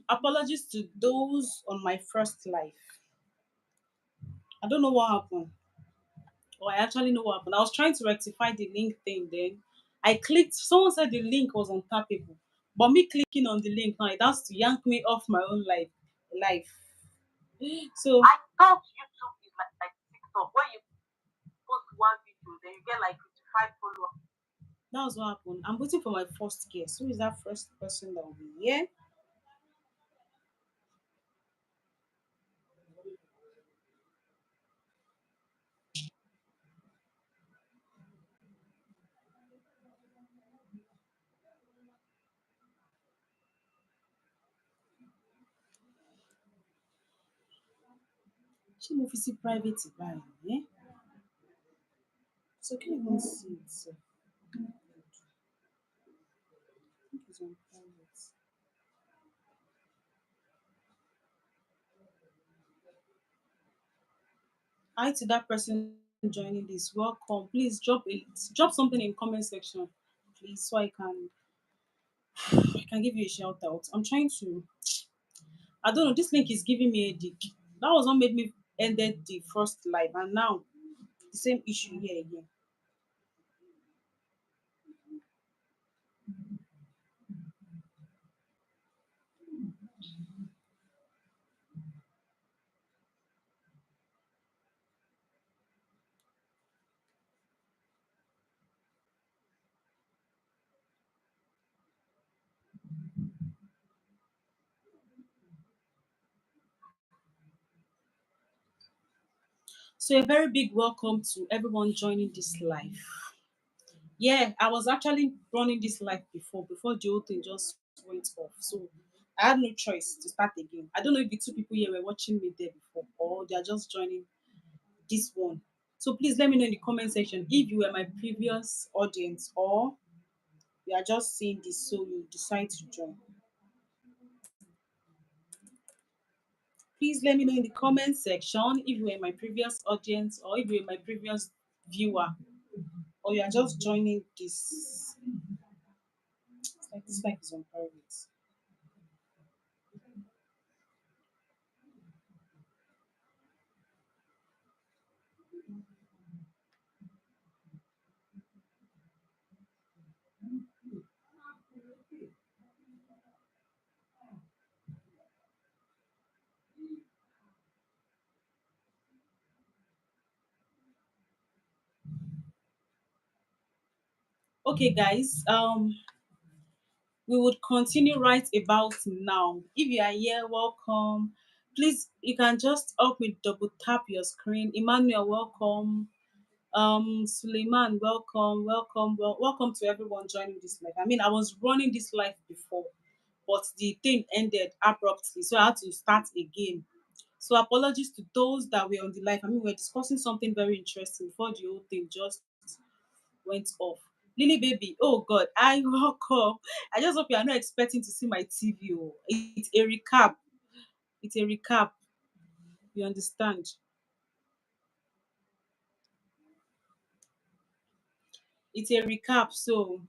Apologies to those on my first life. I don't know what happened, or I actually know what happened. I was trying to rectify the link thing then. I clicked, someone said the link was untappable. But me clicking on the link now, it has to yank me off my own life. So I thought YouTube is like TikTok, where you post one video, then you get like 55 followers. that was what happened. I'm waiting for my first guest. Who is that first person that will be here? She move see private by, eh? So can you even see it? So I think it's on private. Hi to that person joining this. Welcome. Please drop something in comment section, please, so I can give you a shout out. I'm trying to. I don't know. This link is giving me a dick. That was what made me ended the first live, and now the same issue here again. So a very big welcome to everyone joining this live. Yeah, I was actually running this live before the whole thing just went off. So I had no choice to start again. I don't know if the two people here were watching me there before or they are just joining this one. So please let me know in the comment section if you were my previous audience or you are just seeing this so you decide to join. Please let me know in the comment section if you were my previous audience or if you were my previous viewer or you are just joining this. It's like this like is on private. Okay guys, we would continue right about now. If you are here, welcome. Please, you can just help me double tap your screen. Emmanuel, welcome. Suleiman, welcome to everyone joining this live. I mean, I was running this live before, but the thing ended abruptly, so I had to start again. So apologies to those that were on the live. I mean, we are discussing something very interesting before the whole thing just went off. Lily baby, oh God, I welcome. I just hope you are not expecting to see my TV. Oh. It's a recap. It's a recap. You understand? It's a recap. So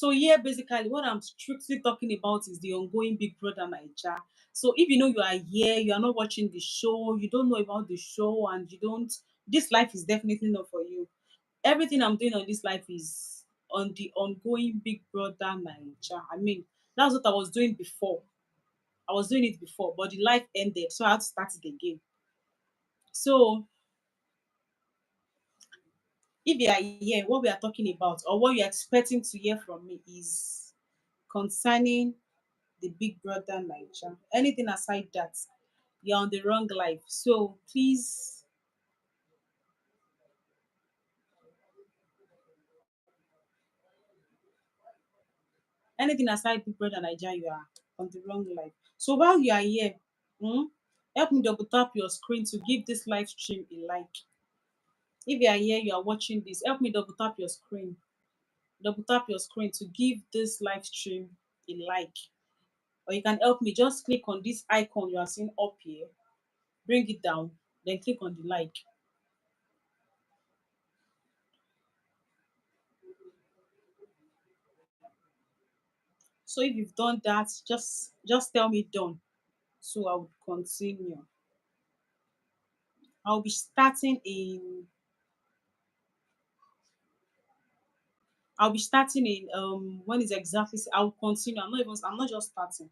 here basically what I'm strictly talking about is the ongoing Big Brother Naija. So if you know you are here, you are not watching the show, you don't know about the show, and you don't, this life is definitely not for you. Everything I'm doing on this life is on the ongoing Big Brother Naija. I mean, that's what I was doing before. I was doing it before, but the life ended, so I had to start it again. So if you are here, what we are talking about or what you're expecting to hear from me is concerning the Big Brother Naija. Anything aside that, you're on the wrong life. So please, anything aside Big Brother Naija, you are on the wrong life. So while you are here, hmm, help me double tap your screen to give this live stream a like. If you are here, you are watching this, help me double tap your screen. Double tap your screen to give this live stream a like. Or you can help me just click on this icon you are seeing up here, bring it down, then click on the like. So if you've done that, just tell me done. So I would continue. I'll be starting in I'll be starting in when it's exactly I'll continue. I'm not just starting.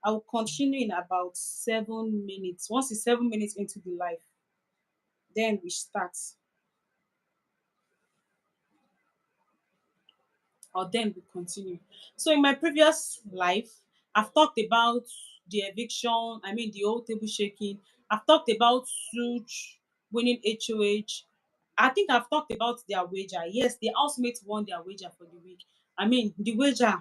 I will continue in about 7 minutes. Once it's 7 minutes into the live, then we start. Or then we continue. So in my previous life, I've talked about the eviction, I mean the whole table shaking. I've talked about Such winning HOH. I think I've talked about their wager. Yes, the housemates won their wager for the week. I mean, the wager,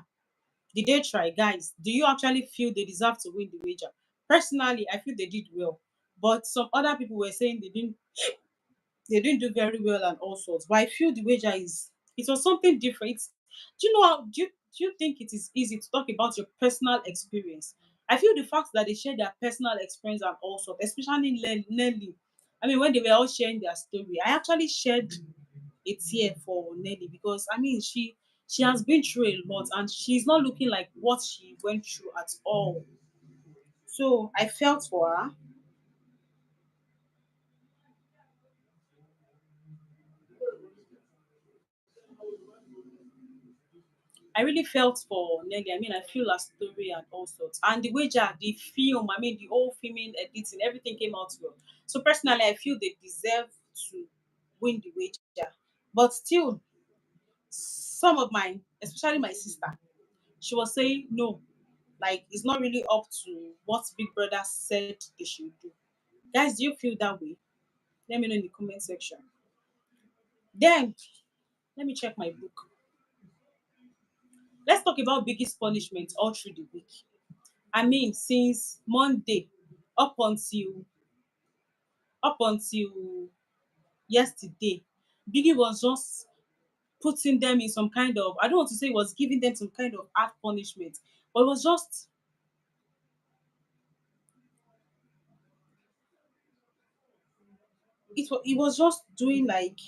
did they try? Guys, do you actually feel they deserve to win the wager? Personally, I feel they did well. But some other people were saying they didn't do very well and all sorts. But I feel the wager is it was something different. Do you know how do you think it is easy to talk about your personal experience? I feel the fact that they share their personal experience and all sorts, especially Nelly. I mean, when they were all sharing their story, I actually shared a tear for Nelly because I mean she has been through a lot and she's not looking like what she went through at all. So I felt for her. I really felt for Nelly. I mean, I feel her story and all sorts. And the wager, the film, I mean, the whole filming, editing, everything came out well. So personally, I feel they deserve to win the wager. But still, some of mine, especially my sister, she was saying no. Like it's not really up to what Big Brother said they should do. Guys, do you feel that way? Let me know in the comment section. Then let me check my book. Let's talk about biggest punishment all through the week. I mean, since Monday up until up until yesterday, Biggie was just putting them in some kind of I don't want to say he was giving them some kind of hard punishment, but it was just doing like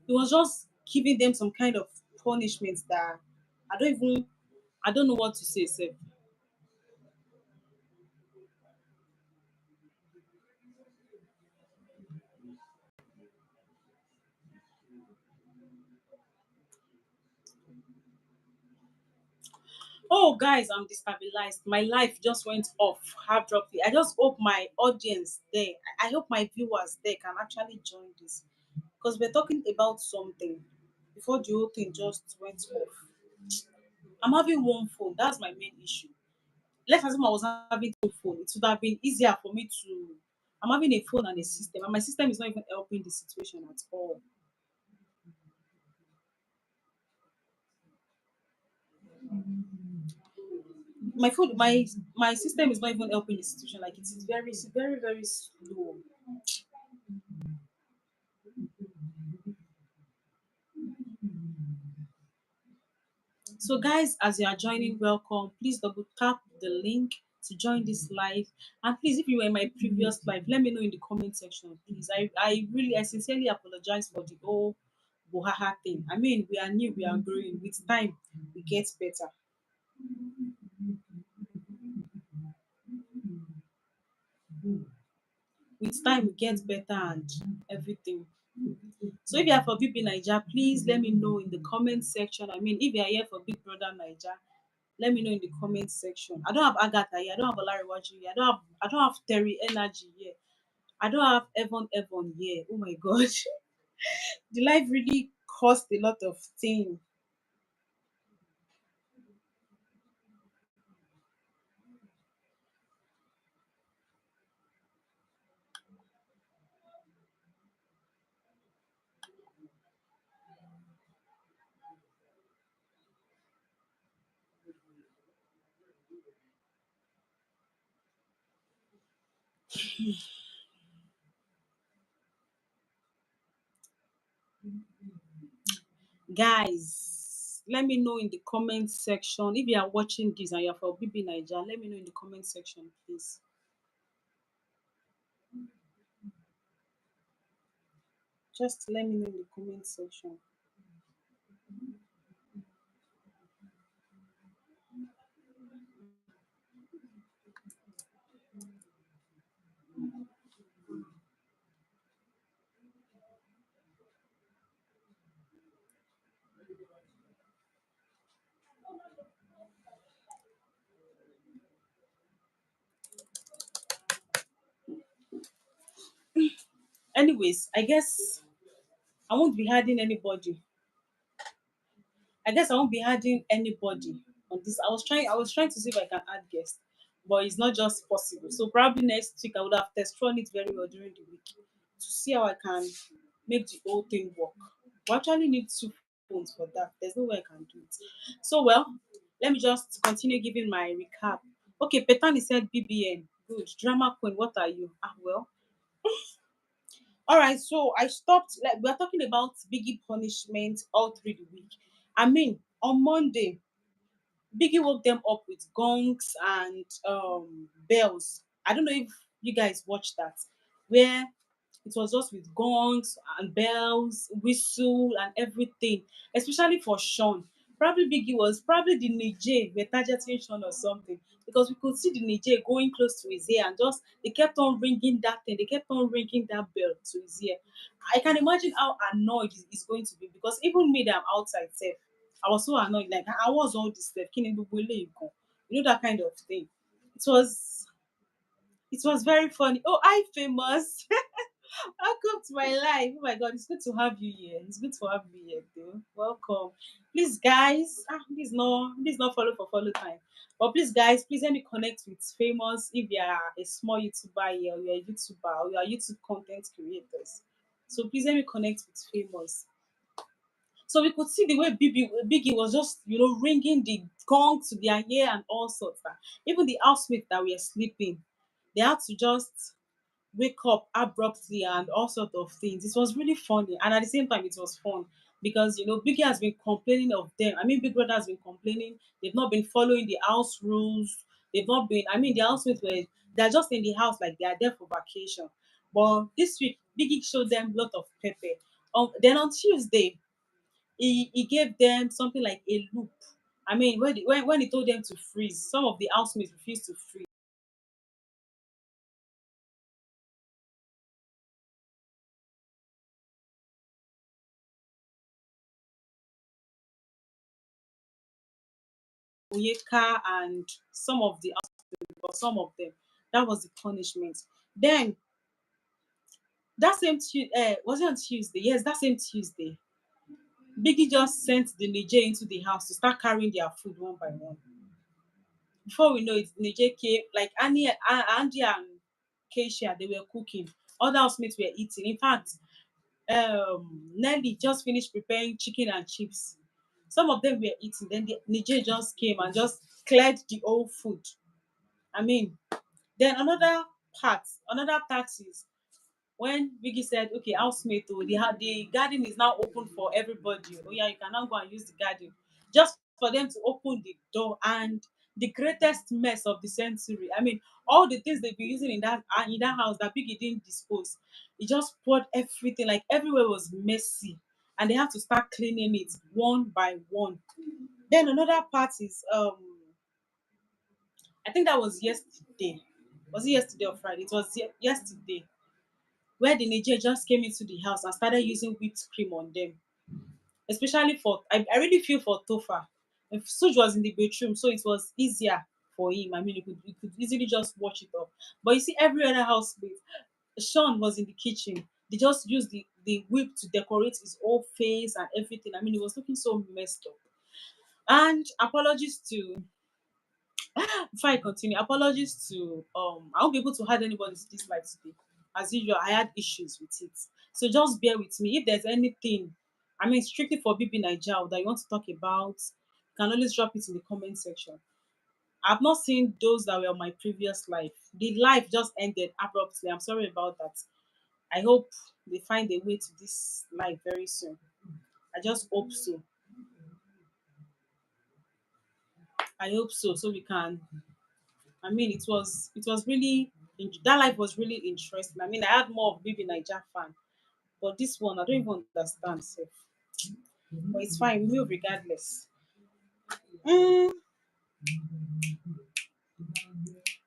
it was just giving them some kind of punishment that I don't even I don't know what to say, sir. Oh guys, I'm destabilized. My life just went off abruptly. I just hope my audience there, I hope my viewers there can actually join this. Because we're talking about something before the whole thing just went off. I'm having one phone. That's my main issue. Let's assume I was having two phone. It would have been easier for me to. I'm having a phone and a system, and my system is not even helping the situation at all. My phone, my system is not even helping the situation. Like it is very slow. So, guys, as you are joining, welcome. Please double tap the link to join this live. And please, if you were in my previous live, let me know in the comment section, please. I sincerely apologize for the whole Bohaha thing. I mean, we are new, we are growing. With time, we get better. With time, we get better and everything. So, if you are for BBNAIJA, please let me know in the comment section. I mean, if you are here for Big Brother Naija, let me know in the comment section. I don't have Agatha here. I don't have Olariwaju here. I don't have Terry Energy here. I don't have Evan here. Oh my gosh. The life really cost a lot of things. Guys, let me know in the comment section. If you are watching this and you're for BB Niger, let me know in the comment section, please. Just let me know in the comment section. Anyways, I won't be adding anybody. I guess I won't be adding anybody on this. I was trying to see if I can add guests, but it's not just possible. So probably next week I would have test run it very well during the week to see how I can make the whole thing work. We actually need two phones for that. There's no way I can do it. So well, let me just continue giving my recap. Okay, Petani said BBN. Good. Drama queen, what are you? Ah well. All right, so I stopped. Like we're talking about Biggie punishment all through the week. I mean, on Monday, Biggie woke them up with gongs and bells. I don't know if you guys watched that, where it was just with gongs and bells, whistle and everything, especially for Sean. Probably Biggie was probably the Niger were targeting Sean or something because we could see the Niger going close to his ear and just they kept on ringing that thing, they kept on ringing that bell to his ear. I can imagine how annoyed he's going to be because even me that I'm outside safe, I was so annoyed. Like I was all this stuff, you know that kind of thing. It was it was very funny. Oh, I famous. Welcome to my life. Oh my god, it's good to have you here. It's good to have you here, though. Welcome. Please, guys, please not follow for follow time. But please, guys, please let me connect with famous. If you are a small YouTuber here, or you're a YouTuber, or you are YouTube content creators. So please let me connect with famous. So we could see the way Biggie was just, ringing the gong to their ear and all sorts. Even the housemates that were sleeping, they had to just wake up abruptly and all sort of things. It was really funny, and at the same time, it was fun because Biggie has been complaining of them. I mean, Big Brother has been complaining they've not been following the house rules. They've not been. I mean, the housemates they're just in the house like they are there for vacation. But this week, Biggie showed them a lot of pepper. Then on Tuesday, he gave them something like a loop. I mean, when he told them to freeze, some of the housemates refused to freeze. Onyeka and some of the or some of them. That was the punishment. Then was it on Tuesday? Yes, that same Tuesday. Biggie just sent the Niger into the house to start carrying their food one by one. Before we know it, Niger came like Andy and Keisha, they were cooking. Other housemates were eating. In fact, Nelly just finished preparing chicken and chips. Some of them were eating. Then the Niger just came and just cleared the whole food. I mean, then another part is when Biggie said, "Okay, housemate, oh, the garden is now open for everybody. Oh yeah, you can now go and use the garden." Just for them to open the door and the greatest mess of the century. I mean, all the things they've been using in that house that Biggie didn't dispose. He just poured everything, like everywhere was messy, and they have to start cleaning it one by one. Then another part is I think that was yesterday. Was it yesterday or Friday? It was yesterday where the Niger just came into the house and started using whipped cream on them. Especially I really feel for Tofa. If Suj was in the bedroom, so it was easier for him. I mean, you could easily just watch it off. But you see, every other housemate, Sean was in the kitchen. They just used the whip to decorate his whole face and everything. I mean, it was looking so messed up. And apologies to Before I continue, apologies to I won't be able to add anybody to this live today. As usual, I had issues with it. So just bear with me. If there's anything, I mean strictly for BBNAIJA that you want to talk about, you can always drop it in the comment section. I've not seen those that were on my previous life. The life just ended abruptly. I'm sorry about that. I hope they find a way to this life very soon. I just hope so. I hope so. So we can I mean, it was really that life was really interesting. I mean, I had more of Baby Niger fan, but this one I don't even understand. Sef. But it's fine. We move regardless. Mm,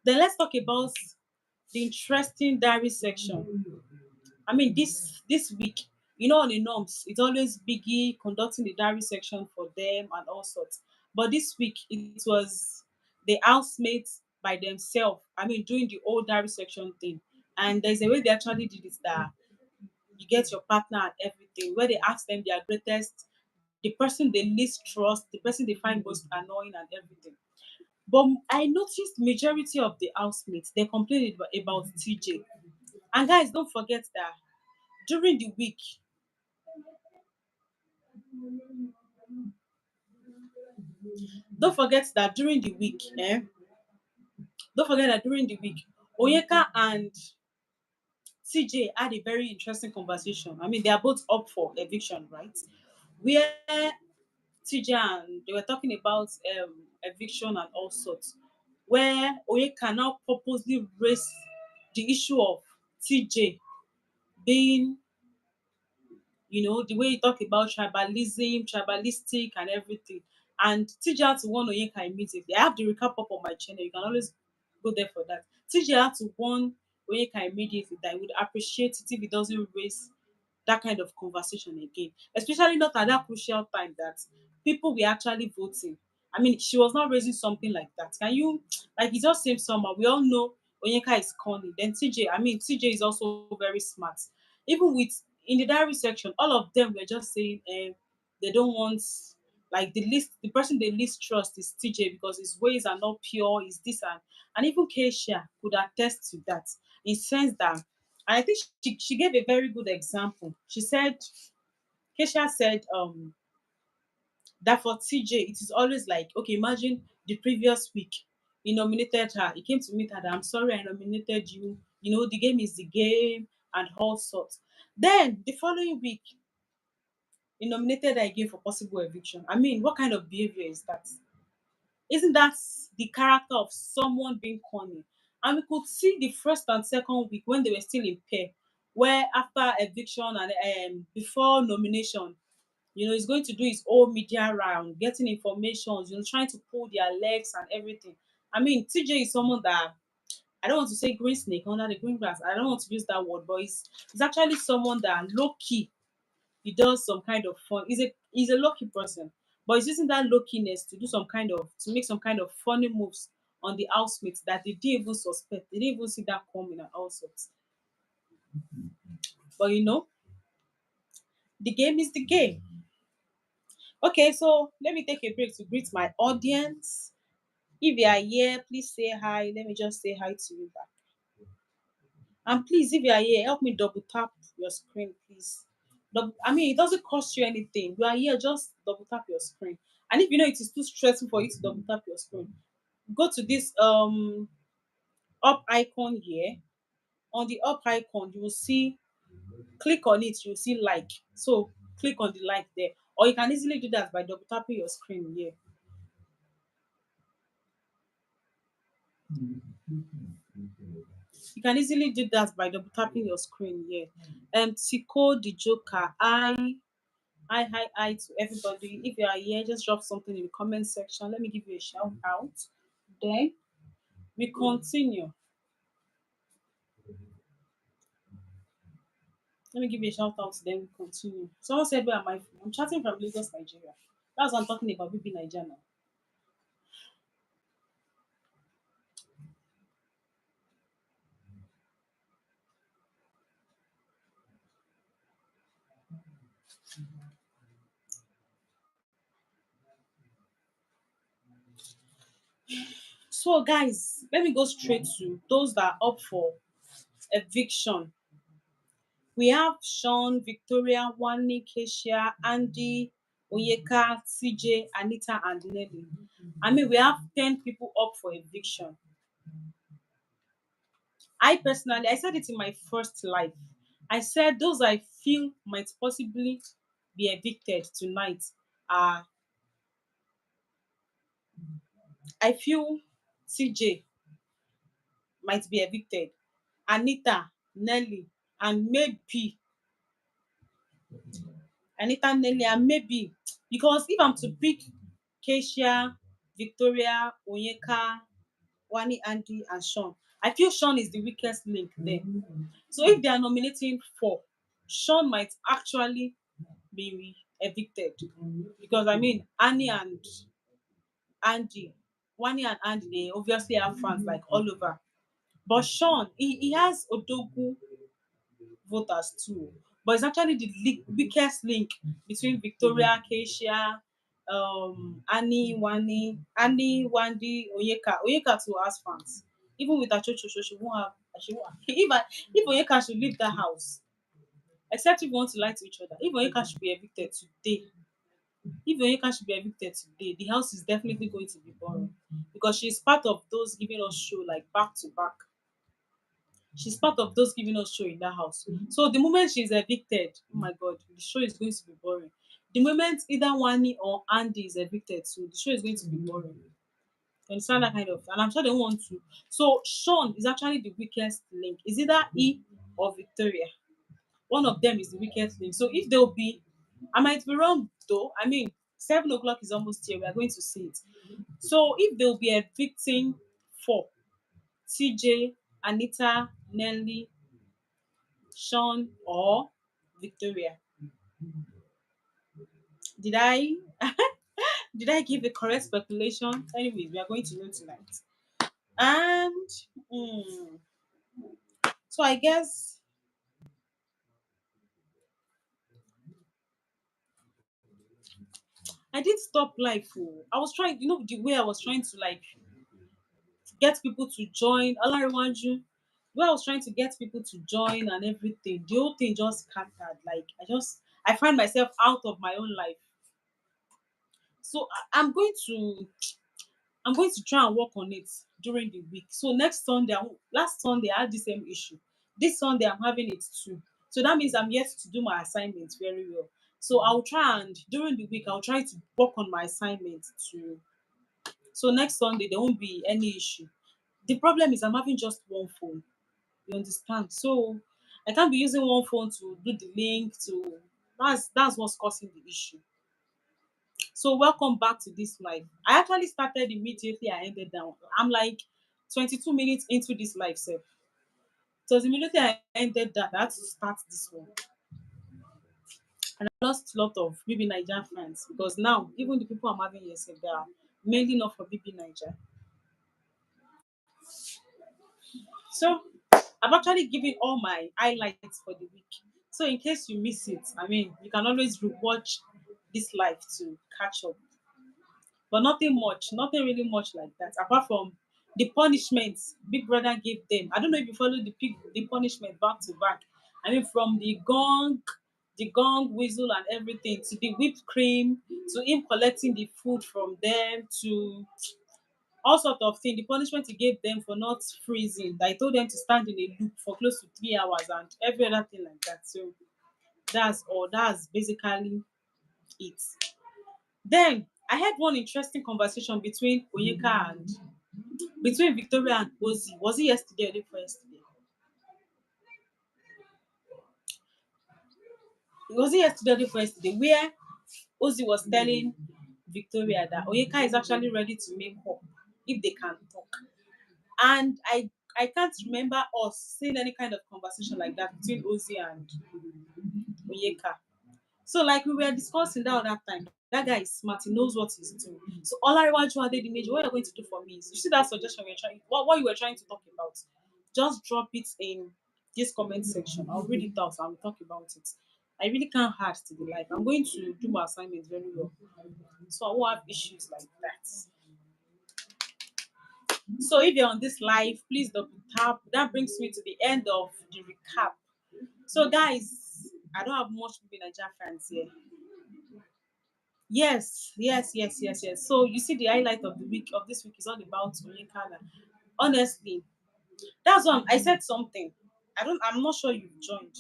then let's talk about the interesting diary section. I mean, this week, on the norms, it's always Biggie conducting the diary section for them and all sorts. But this week, it was the housemates by themselves. I mean, doing the old diary section thing. And there's a way they actually did it that you get your partner and everything, where they ask them their greatest, the person they least trust, the person they find most annoying and everything. But I noticed majority of the housemates they complained about TJ. And guys, don't forget that during the week, don't forget that during the week, don't forget that during the week, Oyeka and TJ had a very interesting conversation. I mean, they are both up for eviction, right? Where TJ and they were talking about eviction and all sorts. Where Oyeka now purposely raised the issue of TJ being, the way you talk about tribalism, tribalistic and everything. And TJ had to warn Onyeka immediately. I have the recap up on my channel. You can always go there for that. TJ had to warn Onyeka immediately that he would appreciate it if he doesn't raise that kind of conversation again, especially not at that crucial time that people were actually voting. I mean, she was not raising something like that. Can you, like, it just seems somehow. We all know Onyeka is corny. Then TJ, I mean, TJ is also very smart. Even with in the diary section, all of them were just saying they don't want, like, the person they least trust is TJ because his ways are not pure, is this and even Keisha could attest to that in sense that, and I think she gave a very good example. She said, Keisha said, that for TJ, it is always like, okay, imagine the previous week, he nominated her. He came to meet her that I'm sorry I nominated you. The game is the game and all sorts. Then the following week, he nominated her again for possible eviction. I mean, what kind of behavior is that? Isn't that the character of someone being corny? And we could see the first and second week when they were still in pair, where after eviction and before nomination, he's going to do his whole media round, getting information, trying to pull their legs and everything. I mean, TJ is someone that, I don't want to say green snake under the green grass. I don't want to use that word, but he's actually someone that low key he does some kind of fun. He's a lucky person, but he's using that luckiness to do some kind of to make some kind of funny moves on the housemates that they didn't even suspect. They didn't even see that coming and all sorts. But the game is the game. Okay, so let me take a break to greet my audience. If you are here, please say hi. Let me just say hi to you back. And please, if you are here, help me double tap your screen, please. I mean, it doesn't cost you anything. You are here, just double tap your screen. And if you know it is too stressful for you to double tap your screen, go to this up icon here. On the up icon, you will see, click on it, you will see like. So click on the like there. Or you can easily do that by double tapping your screen here. You can easily do that by double tapping your screen here. Tico the Joker, hi to everybody. If you are here, just drop something in the comment section. Let me give you a shout out. Then we continue. Let me give you a shout out. Then we continue. Someone said, "Where am I from?" I'm chatting from Lagos, Nigeria. That's what I'm talking about. BBNAIJA now. So, guys, let me go straight to those that are up for eviction. We have Sean, Victoria, Wani, Keisha, Andy, Oyeka, CJ, Anita, and Nelly. I mean, we have 10 people up for eviction. I personally, I said it in my first live. I said those I feel might possibly be evicted tonight are, I feel CJ might be evicted, Anita, Nelly, and maybe Anita, Nelly, and maybe, because if I'm to pick Keisha, Victoria, Onyeka, Wani, Andy, and Sean, I feel Sean is the weakest link there. So if they are nominating four, Sean might actually be evicted because I mean Annie and Andy, Wani and Andy, they obviously have fans like all over. But Sean, he has Odogu voters too. but it's actually the weakest link between Victoria, Keisha, Annie, Wandy, Onyeka. Onyeka too has fans. Even with her cho she won't have. She won't. If Onyeka should leave that house, except if you want to lie to each other, if Onyeka should be evicted today, the house is definitely going to be boring because she's part of those giving us show like back to back. She's part of those giving us show in that house. So the moment she's evicted, oh my god, the show is going to be boring. The moment either Wani or Andy is evicted, so the show is going to be boring. You understand that kind of? And I'm sure they want to. So Sean is actually the weakest link. Is either E or Victoria. One of them is the weakest link. So if they'll be, I might be wrong though. I mean, 7 o'clock is almost here. We are going to see it. So if they'll be evicting four, TJ, Anita, Nelly, Sean, or Victoria. Did I did I give the correct speculation? Anyways, we are going to know tonight. And mm, so I guess I did stop life. Oh. I was trying, the way I was trying to like get people to join Olariwaju, the way I was trying to get people to join and everything, the whole thing just scattered. Like I find myself out of my own life. So I'm going to try and work on it during the week. So next Sunday, last Sunday I had the same issue. This Sunday I'm having it too. So that means I'm yet to do my assignment very well. So I'll try and during the week I'll try to work on my assignment too. So next Sunday there won't be any issue. The problem is I'm having just one phone. You understand? So I can't be using one phone to do the link to that's what's causing the issue. So welcome back to this live. I actually started immediately I ended down. I'm like 22 minutes into this live self. So immediately I ended that, I had to start this one. And I lost a lot of BBNAIJA fans because now even the people I'm having here say they are mainly not for BBNAIJA. So I've actually given all my highlights for the week. So in case you miss it, I mean you can always rewatch this live to catch up. But nothing really much like that. Apart from the punishment Big Brother gave them. I don't know if you follow the punishment back to back. I mean, from the gong whistle and everything to the whipped cream to him collecting the food from them to all sort of thing. The punishment he gave them for not freezing. That he told them to stand in a loop for close to 3 hours and every other thing like that. So that's all. That's basically it. Then I had one interesting conversation between Victoria and Ozzy. Was it yesterday or the day before yesterday? Was it yesterday or the day before yesterday? Where Ozzy was telling Victoria that Oyeka is actually ready to make up if they can talk. And I can't remember us seeing any kind of conversation like that between Ozzy and Oyeka. So like we were discussing that time, that guy is smart, he knows what he's doing. So all I want you are the major, what you're going to do for me is you see that suggestion we're trying what you were trying to talk about. Just drop it in this comment section. I'll read it out and we'll talk about it. I really can't hard to the life. I'm going to do my assignment very well. So I won't have issues like that. So if you're on this live, please double tap. That brings me to the end of the recap. So guys, I don't have much people in Nigeria fans here. Yes. So you see, the highlight of the week of this week is all about Onyekana. Honestly, that's why I said something. I'm not sure you've joined.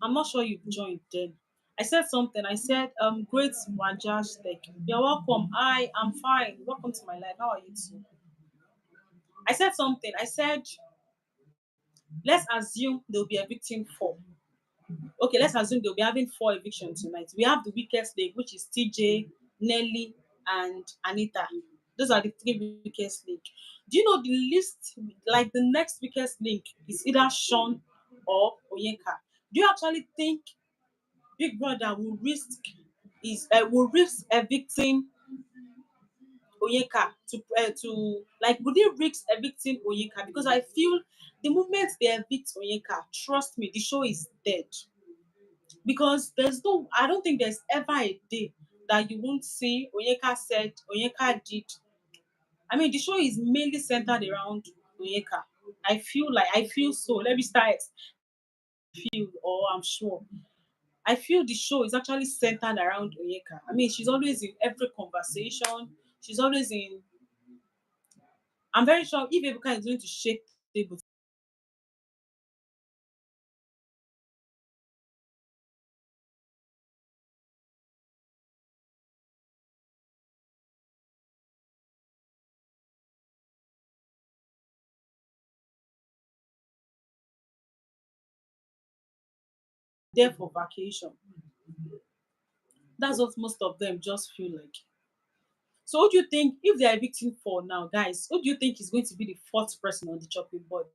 I'm not sure you've joined then. I said something. I said, great Wanjash, like, you're welcome. I am fine. Welcome to my life. How are you too? I said something. I said, let's assume they'll be evicting four. Okay, let's assume they'll be having four evictions tonight. We have the weakest link, which is TJ, Nelly, and Anita. Those are the three weakest link. Do you know the list? Like the next weakest link is either Sean or Oyeka. Do you actually think Big Brother will risk evicting Onyeka to like would they risk evicting Onyeka? Because I feel the moment they evict Onyeka, trust me, the show is dead. Because I don't think there's ever a day that you won't see Onyeka said, Onyeka did. I mean, the show is mainly centered around Onyeka. I feel so. Let me start. Feel or I'm sure. I feel the show is actually centered around Onyeka. I mean, she's always in every conversation. She's always in. I'm very sure if Ebuka is going to shake the table, there for vacation. That's what most of them just feel like. So, who do you think if they are evicting for now, guys? Who do you think is going to be the fourth person on the chopping board?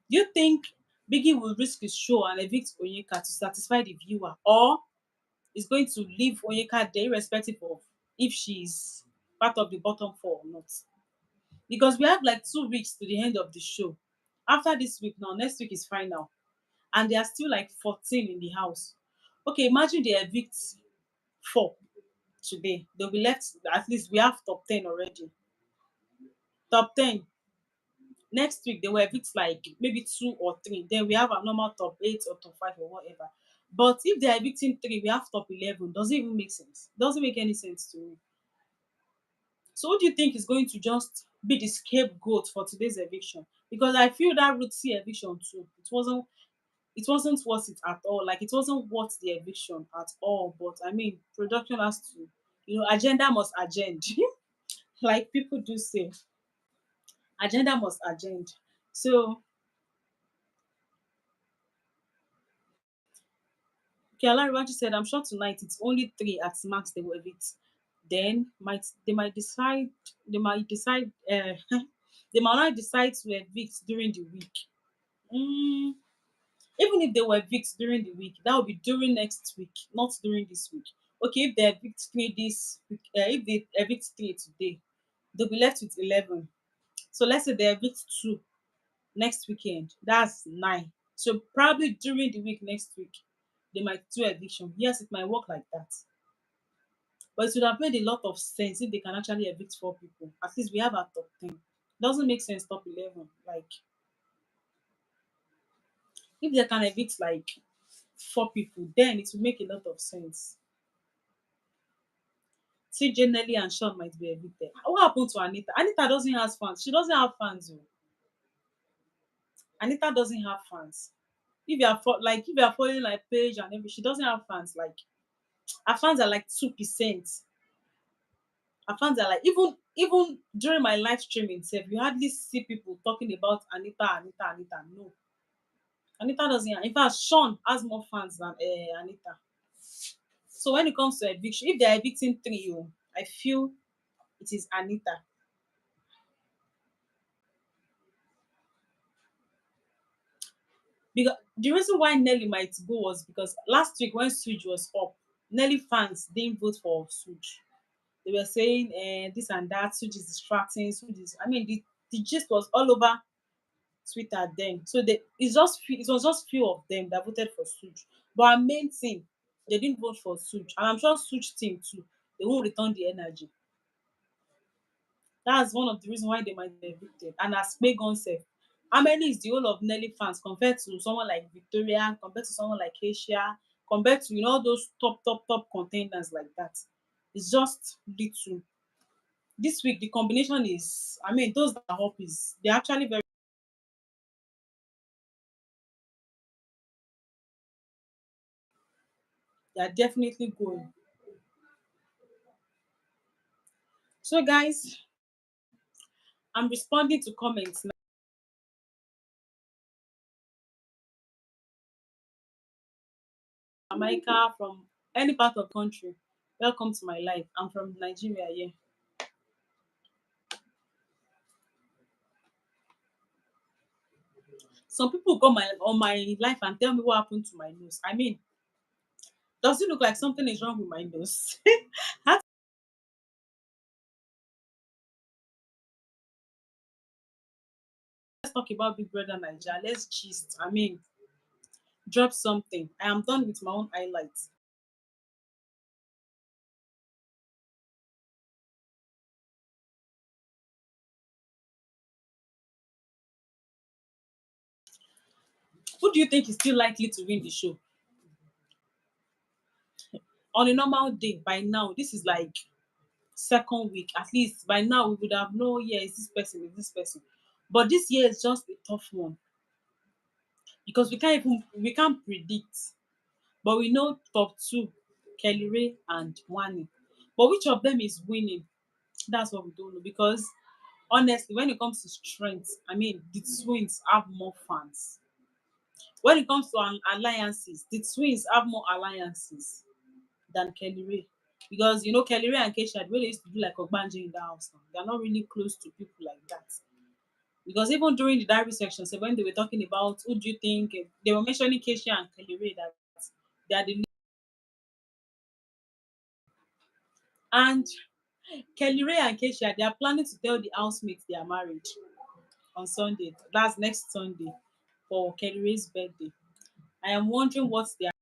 Do you think Biggie will risk his show and evict Onyeka to satisfy the viewer, or is going to leave Onyeka there, irrespective of if she's part of the bottom four or not? Because we have like 2 weeks to the end of the show. After this week, now next week is final, and there are still like 14 in the house. Okay, imagine they evict four today. They'll be left. At least we have top 10 already. Top 10 next week they will evict like maybe two or three. Then we have a normal top eight or top five or whatever. But if they are evicting three, we have top 11. Does it even make sense? Doesn't make any sense to me. So who do you think is going to just be the scapegoat for today's eviction? Because I feel that Route C eviction too. It wasn't worth it at all. Like it wasn't worth the eviction at all. But I mean, production has to, agenda must agenda. Like people do say, agenda must agenda. So Kialariwachi said, I'm sure tonight it's only three at max they will evict. Then they might decide they might not decide to evict during the week. Mm, even if they will evict during the week, that will be during next week, not during this week. Okay, if they evict three this week, if they evict three today, they'll be left with 11. So let's say they evict two next weekend, that's 9. So probably during the week next week, they might do eviction. Yes, it might work like that. But it would have made a lot of sense if they can actually evict four people. At least we have our top 10. Doesn't make sense top 11. Like, if they can evict like four people, then it will make a lot of sense. CJ, Nelly, and Sean might be evicted. What happened to Anita? Anita doesn't have fans. She doesn't have fans. Oh. Anita doesn't have fans. If you are following like page and everything, she doesn't have fans. Like her fans are like 2%. Her fans are like even during my live streaming itself, you hardly see people talking about Anita, Anita, Anita. No, Anita doesn't. In fact, Sean has more fans than Anita. So when it comes to eviction, if they are evicting three, I feel it is Anita. Because the reason why Nelly might go was because last week when Switch was up, Nelly fans didn't vote for Switch. They were saying this and that, Switch is distracting, Switch is. I mean, the gist was all over Twitter then. So it was just few of them that voted for Suj. But our main team, they didn't vote for Suj. And I'm sure Suj team too, they won't return the energy. That's one of the reasons why they might be evicted. And as Megan said, how many is the whole of Nelly fans compared to someone like Victoria, compared to someone like Asia, compared to all those top contenders like that? It's just little. This week the combination is, I mean, those that are up is they're actually very, they are definitely going. So guys, I'm responding to comments now. Jamaica, from any part of country. Welcome to my life. I'm from Nigeria, yeah. Some people come on my life and tell me what happened to my nose. I mean, does it look like something is wrong with my nose? How talk about Big Brother Naija. Let's gist. I mean, drop something. I am done with my own highlights. Who do you think is still likely to win the show? On a normal day, by now, this is like second week. At least by now we would have known, yeah, is this person, is this person. But this year is just a tough one because we can't predict. But we know top two, Kelly Ray and Wani. But which of them is winning? That's what we don't know. Because honestly, when it comes to strength, I mean, the twins have more fans. When it comes to alliances, the twins have more alliances than Kelly Ray. Because you know Kelly Ray and Keisha, wey dey used to do like ogbanje in that house now, they are not really close to people like that. Because even during the diary section, so when they were talking about who do you think, they were mentioning Keisha and Kelly Ray that they are the, and Kelly Ray and Keisha, they are planning to tell the housemates they are married on Sunday. That's next Sunday for Kelly Ray's birthday. I am wondering what they are,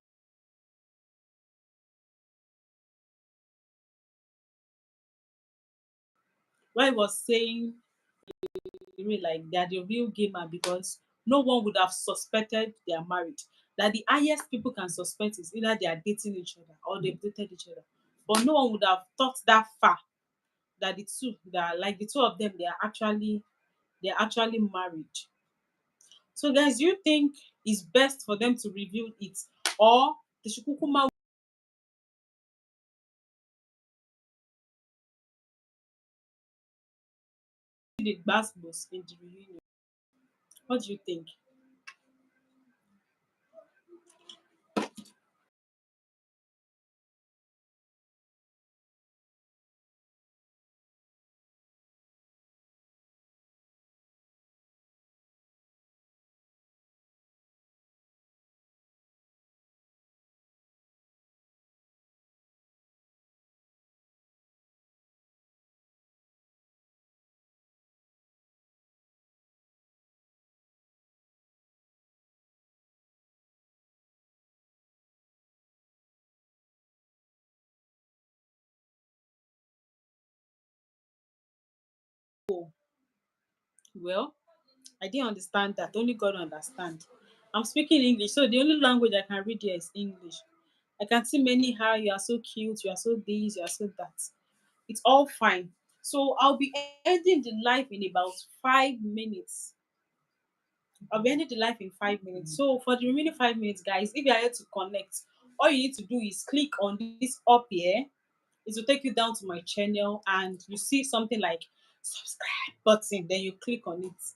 why was saying Kelly Ray like they are the real gamer because no one would have suspected they are married. That the highest people can suspect is either they are dating each other or they've dated each other. But no one would have thought that far that the two that like the two of them they're actually married. So guys, do you think it's best for them to reveal it or they should kukuma the gbasgbos in the reunion? What do you think? Oh, well, I didn't understand that. Only God understand. I'm speaking English, so the only language I can read here is English. I can see many how you are so cute, you are so this, you are so that. It's all fine. So I'll be ending the live in about 5 minutes. I'll be ending the live in 5 minutes. So for the remaining 5 minutes, guys, if you are here to connect, all you need to do is click on this up here. It will take you down to my channel and you see something like subscribe button. Then you click on it.